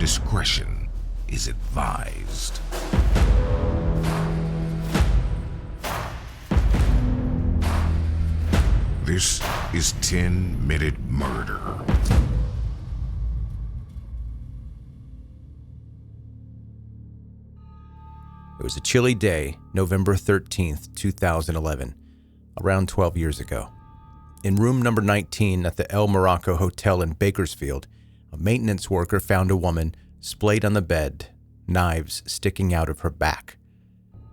Discretion is advised. This is 10-Minute Murder. It was a chilly day, November 13th, 2011, around 12 years ago. In room number 19 at the El Morocco Hotel in Bakersfield, a maintenance worker found a woman splayed on the bed, knives sticking out of her back.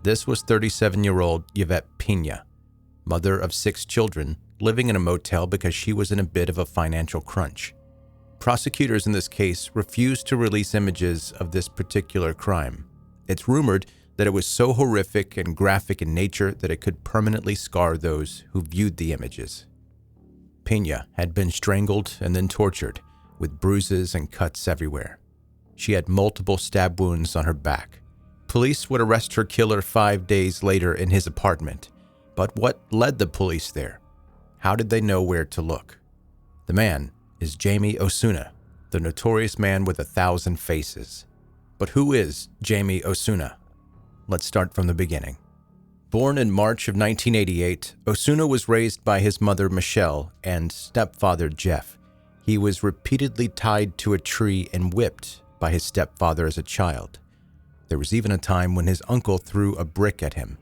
This was 37-year-old Yvette Pena, mother of 6 children, living in a motel because she was in a bit of a financial crunch. Prosecutors in this case refused to release images of this particular crime. It's rumored that it was so horrific and graphic in nature that it could permanently scar those who viewed the images. Pena had been strangled and then tortured, with bruises and cuts everywhere. She had multiple stab wounds on her back. Police would arrest her killer 5 days later in his apartment. But what led the police there? How did they know where to look? The man is Jamie Osuna, the notorious man with 1,000 faces. But who is Jamie Osuna? Let's start from the beginning. Born in March of 1988, Osuna was raised by his mother Michelle and stepfather Jeff. He was repeatedly tied to a tree and whipped by his stepfather as a child. There was even a time when his uncle threw a brick at him.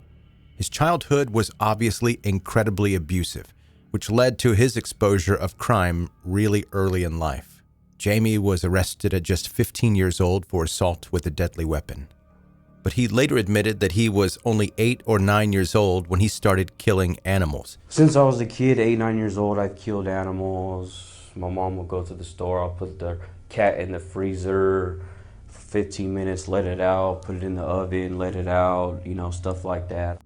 His childhood was obviously incredibly abusive, which led to his exposure of crime really early in life. Jamie was arrested at just 15 years old for assault with a deadly weapon. But he later admitted that he was only 8 or 9 years old when he started killing animals. Since I was a kid, 8, 9 years old, I've killed animals. My mom would go to the store, I'll put the cat in the freezer for 15 minutes, let it out, put it in the oven, let it out, stuff like that.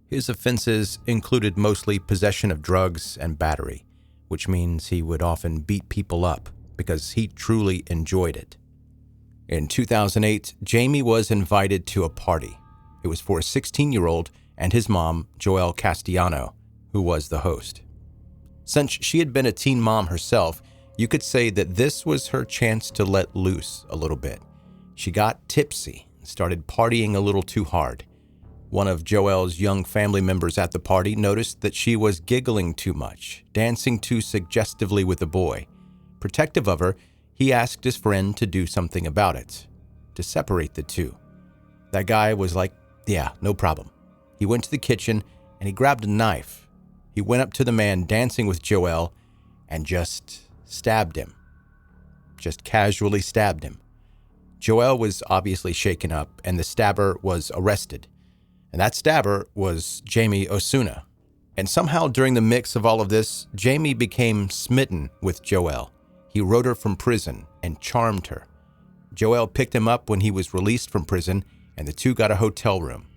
His offenses included mostly possession of drugs and battery, which means he would often beat people up because he truly enjoyed it. In 2008, Jamie was invited to a party. It was for a 16-year-old and his mom, Joelle Castellano, who was the host. Since she had been a teen mom herself, you could say that this was her chance to let loose a little bit. She got tipsy and started partying a little too hard. One of Joelle's young family members at the party noticed that she was giggling too much, dancing too suggestively with the boy. Protective of her, he asked his friend to do something about it, to separate the two. That guy was like, yeah, no problem. He went to the kitchen and he grabbed a knife. He went up to the man dancing with Joelle and just stabbed him. Just casually stabbed him. Joelle was obviously shaken up and the stabber was arrested. And that stabber was Jamie Osuna. And somehow during the mix of all of this, Jamie became smitten with Joelle. He wrote her from prison and charmed her. Joelle picked him up when he was released from prison, and the two got a hotel room.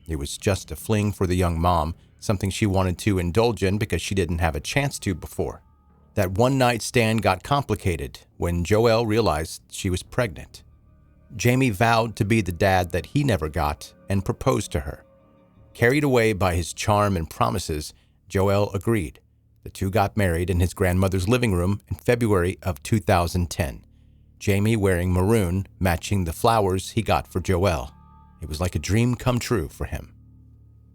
It was just a fling for the young mom, something she wanted to indulge in because she didn't have a chance to before. That one-night stand got complicated when Joelle realized she was pregnant. Jamie vowed to be the dad that he never got and proposed to her. Carried away by his charm and promises, Joelle agreed. The two got married in his grandmother's living room in February of 2010. Jamie wearing maroon, matching the flowers he got for Joelle. It was like a dream come true for him.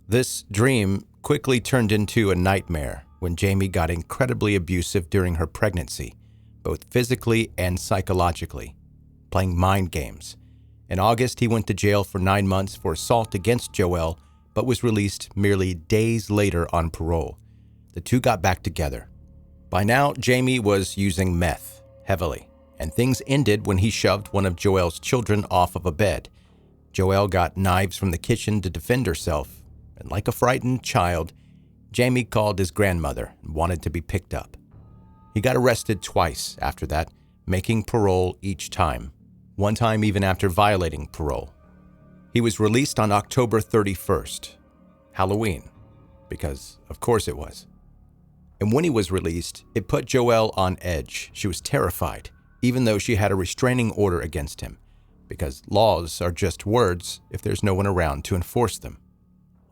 This dream quickly turned into a nightmare when Jamie got incredibly abusive during her pregnancy, both physically and psychologically, playing mind games. In August, he went to jail for 9 months for assault against Joelle, but was released merely days later on parole. The two got back together. By now, Jamie was using meth heavily, and things ended when he shoved one of Joelle's children off of a bed. Joelle got knives from the kitchen to defend herself, and like a frightened child, Jamie called his grandmother and wanted to be picked up. He got arrested twice after that, making parole each time, one time even after violating parole. He was released on October 31st, Halloween, because of course it was. And when he was released, it put Joelle on edge. She was terrified, even though she had a restraining order against him, because laws are just words if there's no one around to enforce them.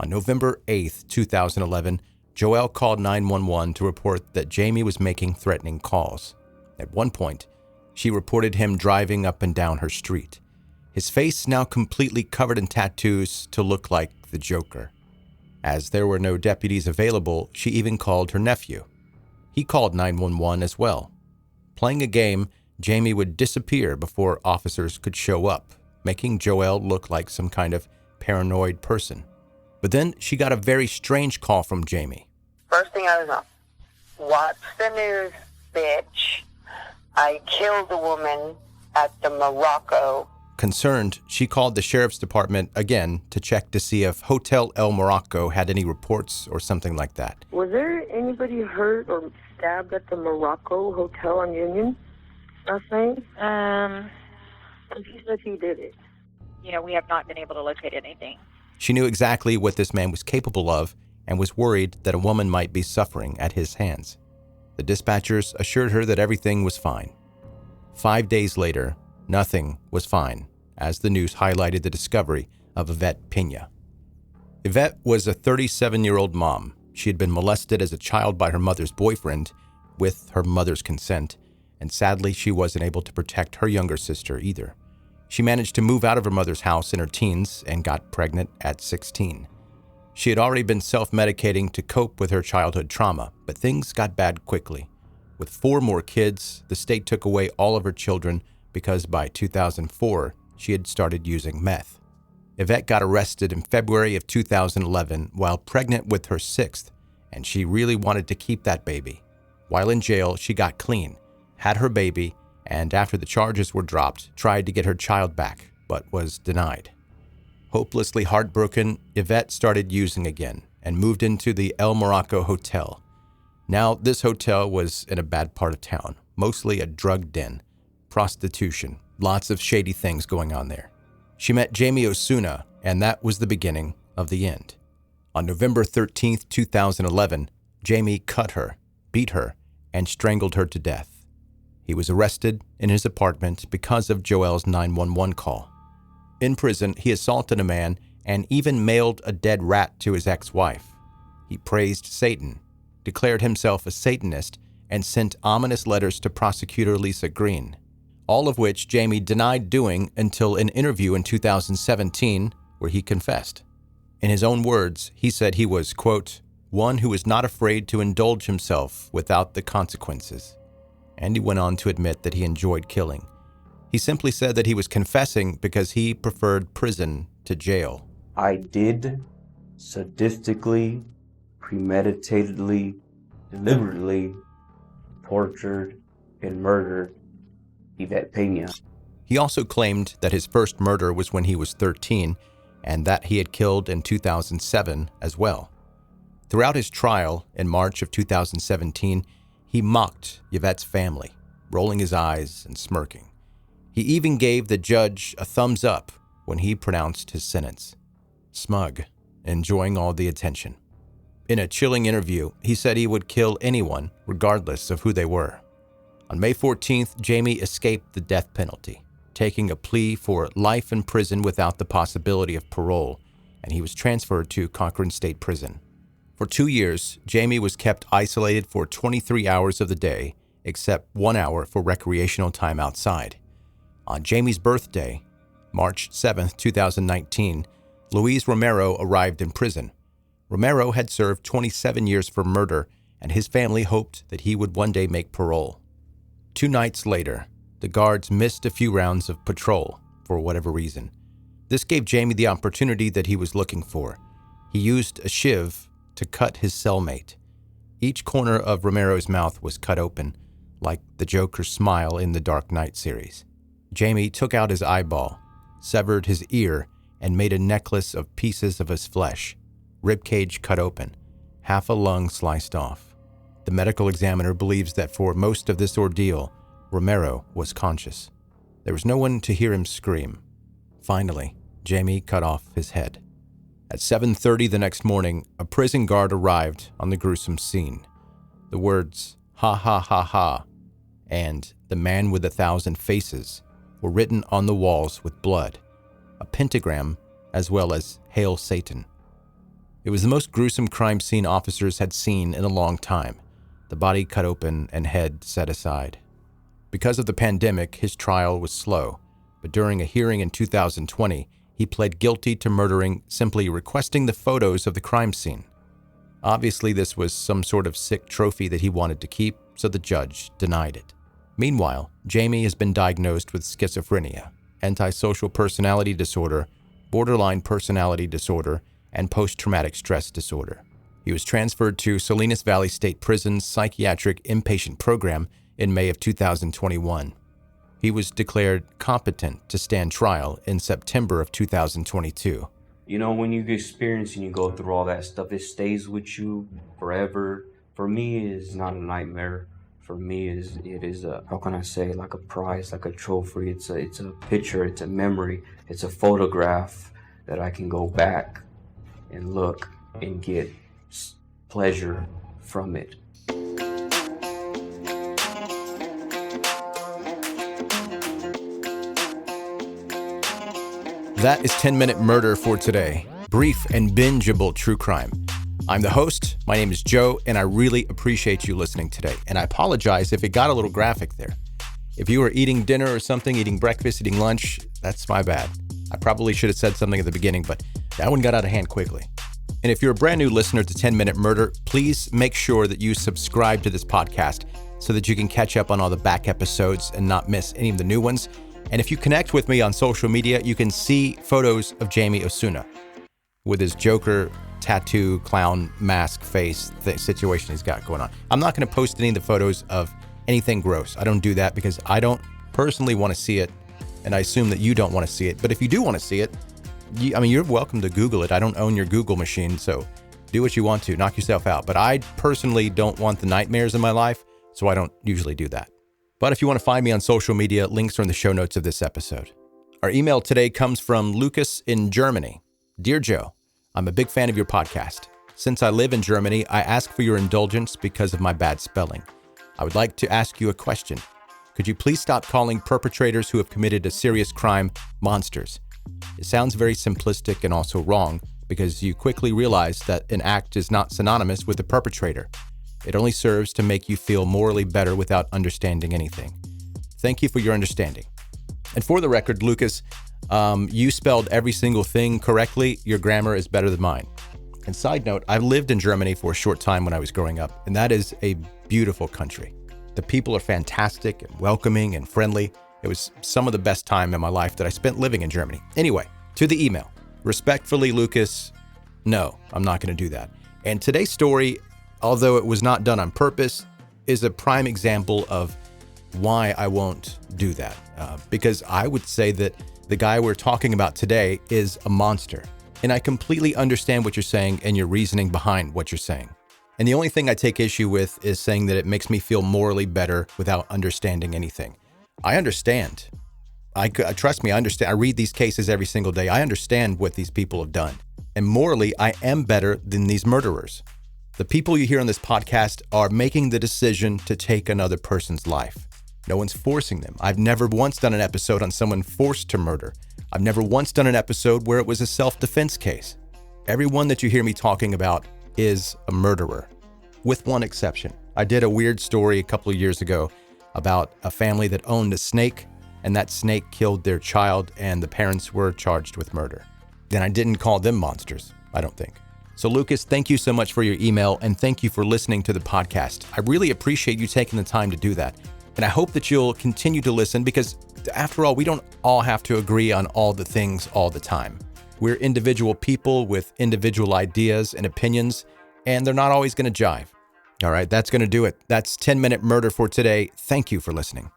On November 8th, 2011, Joelle called 911 to report that Jamie was making threatening calls. At one point, She reported him driving up and down her street, his face now completely covered in tattoos to look like the Joker. As there were no deputies available, she even called her nephew. He called 911 as well. Playing a game, Jamie would disappear before officers could show up, making Joelle look like some kind of paranoid person. But then she got a very strange call from Jamie. First thing I was on, what's the news, bitch? I killed a woman at the Morocco. Concerned, she called the sheriff's department again to check to see if Hotel El Morocco had any reports or something like that. Was there anybody hurt or stabbed at the Morocco Hotel on Union last night? He said he did it. We have not been able to locate anything. She knew exactly what this man was capable of and was worried that a woman might be suffering at his hands. The dispatchers assured her that everything was fine. 5 days later, nothing was fine, as the news highlighted the discovery of Yvette Pena. Yvette was a 37-year-old mom. She had been molested as a child by her mother's boyfriend, with her mother's consent, and sadly she wasn't able to protect her younger sister either. She managed to move out of her mother's house in her teens and got pregnant at 16. She had already been self-medicating to cope with her childhood trauma, but things got bad quickly. With 4 more kids, the state took away all of her children because by 2004, she had started using meth. Yvette got arrested in February of 2011 while pregnant with her 6th, and she really wanted to keep that baby. While in jail, she got clean, had her baby, and after the charges were dropped, tried to get her child back, but was denied. Hopelessly heartbroken, Yvette started using again and moved into the El Morocco Hotel. Now, this hotel was in a bad part of town, mostly a drug den, prostitution, lots of shady things going on there. She met Jamie Osuna, and that was the beginning of the end. On November 13th, 2011, Jamie cut her, beat her, and strangled her to death. He was arrested in his apartment because of Joelle's 911 call. In prison, he assaulted a man and even mailed a dead rat to his ex-wife. He praised Satan, declared himself a Satanist, and sent ominous letters to prosecutor Lisa Green, all of which Jamie denied doing until an interview in 2017 where he confessed. In his own words, he said he was, quote, one who is not afraid to indulge himself without the consequences. And he went on to admit that he enjoyed killing. He simply said that he was confessing because he preferred prison to jail. I did sadistically, premeditatedly, deliberately tortured and murdered Yvette Pena. He also claimed that his first murder was when he was 13 and that he had killed in 2007 as well. Throughout his trial in March of 2017, he mocked Yvette's family, rolling his eyes and smirking. He even gave the judge a thumbs up when he pronounced his sentence. Smug, enjoying all the attention. In a chilling interview, he said he would kill anyone, regardless of who they were. On May 14th, Jamie escaped the death penalty, taking a plea for life in prison without the possibility of parole, and he was transferred to Cochran State Prison. For 2 years, Jamie was kept isolated for 23 hours of the day, except 1 hour for recreational time outside. On Jamie's birthday, March 7, 2019, Luis Romero arrived in prison. Romero had served 27 years for murder, and his family hoped that he would one day make parole. 2 nights later, the guards missed a few rounds of patrol for whatever reason. This gave Jamie the opportunity that he was looking for. He used a shiv to cut his cellmate. Each corner of Romero's mouth was cut open, like the Joker's smile in the Dark Knight series. Jamie took out his eyeball, severed his ear, and made a necklace of pieces of his flesh, ribcage cut open, half a lung sliced off. The medical examiner believes that for most of this ordeal, Romero was conscious. There was no one to hear him scream. Finally, Jamie cut off his head. At 7:30 the next morning, a prison guard arrived on the gruesome scene. The words, "Ha ha ha ha," and "the man with 1,000 faces" were written on the walls with blood, a pentagram, as well as "Hail Satan." It was the most gruesome crime scene officers had seen in a long time, the body cut open and head set aside. Because of the pandemic, his trial was slow, but during a hearing in 2020, he pled guilty to murdering, simply requesting the photos of the crime scene. Obviously, this was some sort of sick trophy that he wanted to keep, so the judge denied it. Meanwhile, Jamie has been diagnosed with schizophrenia, antisocial personality disorder, borderline personality disorder, and post-traumatic stress disorder. He was transferred to Salinas Valley State Prison's psychiatric inpatient program in May of 2021. He was declared competent to stand trial in September of 2022. You know, when you experience and you go through all that stuff, it stays with you forever. For me, it's not a nightmare. For me, it is a, how can I say, like a prize, like a trophy. It's a picture, it's a memory, it's a photograph that I can go back and look and get pleasure from it. That is 10-Minute Murder for today. Brief and bingeable true crime. I'm the host. My name is Joe, and I really appreciate you listening today. And I apologize if it got a little graphic there. If you were eating dinner or something, eating breakfast, eating lunch, that's my bad. I probably should have said something at the beginning, but that one got out of hand quickly. And if you're a brand new listener to 10-Minute Murder, please make sure that you subscribe to this podcast so that you can catch up on all the back episodes and not miss any of the new ones. And if you connect with me on social media, you can see photos of Jamie Osuna with his Joker tattoo, clown, mask, face situation he's got going on. I'm not going to post any of the photos of anything gross. I don't do that because I don't personally want to see it, and I assume that you don't want to see it. But if you do want to see it, you're welcome to Google it. I don't own your Google machine, so do what you want to. Knock yourself out. But I personally don't want the nightmares in my life, so I don't usually do that. But if you want to find me on social media, links are in the show notes of this episode. Our email today comes from Lucas in Germany. Dear Joe, I'm a big fan of your podcast. Since I live in Germany, I ask for your indulgence because of my bad spelling. I would like to ask you a question. Could you please stop calling perpetrators who have committed a serious crime monsters? It sounds very simplistic and also wrong because you quickly realize that an act is not synonymous with the perpetrator. It only serves to make you feel morally better without understanding anything. Thank you for your understanding. And for the record, Lucas, you spelled every single thing correctly. Your grammar is better than mine. And side note, I lived in Germany for a short time when I was growing up, and that is a beautiful country. The people are fantastic and welcoming and friendly. It was some of the best time in my life that I spent living in Germany. Anyway, to the email. Respectfully, Lucas, no, I'm not going to do that. And today's story, although it was not done on purpose, is a prime example of why I won't do that. Because I would say that the guy we're talking about today is a monster. And I completely understand what you're saying and your reasoning behind what you're saying. And the only thing I take issue with is saying that it makes me feel morally better without understanding anything. I understand. Trust me, I understand. I read these cases every single day. I understand what these people have done. And morally, I am better than these murderers. The people you hear on this podcast are making the decision to take another person's life. No one's forcing them. I've never once done an episode on someone forced to murder. I've never once done an episode where it was a self-defense case. Everyone that you hear me talking about is a murderer, with one exception. I did a weird story a couple of years ago about a family that owned a snake, and that snake killed their child, and the parents were charged with murder. Then I didn't call them monsters, I don't think. So Lucas, thank you so much for your email, and thank you for listening to the podcast. I really appreciate you taking the time to do that. And I hope that you'll continue to listen because, after all, we don't all have to agree on all the things all the time. We're individual people with individual ideas and opinions, and they're not always going to jive. All right, that's going to do it. That's 10-Minute Murder for today. Thank you for listening.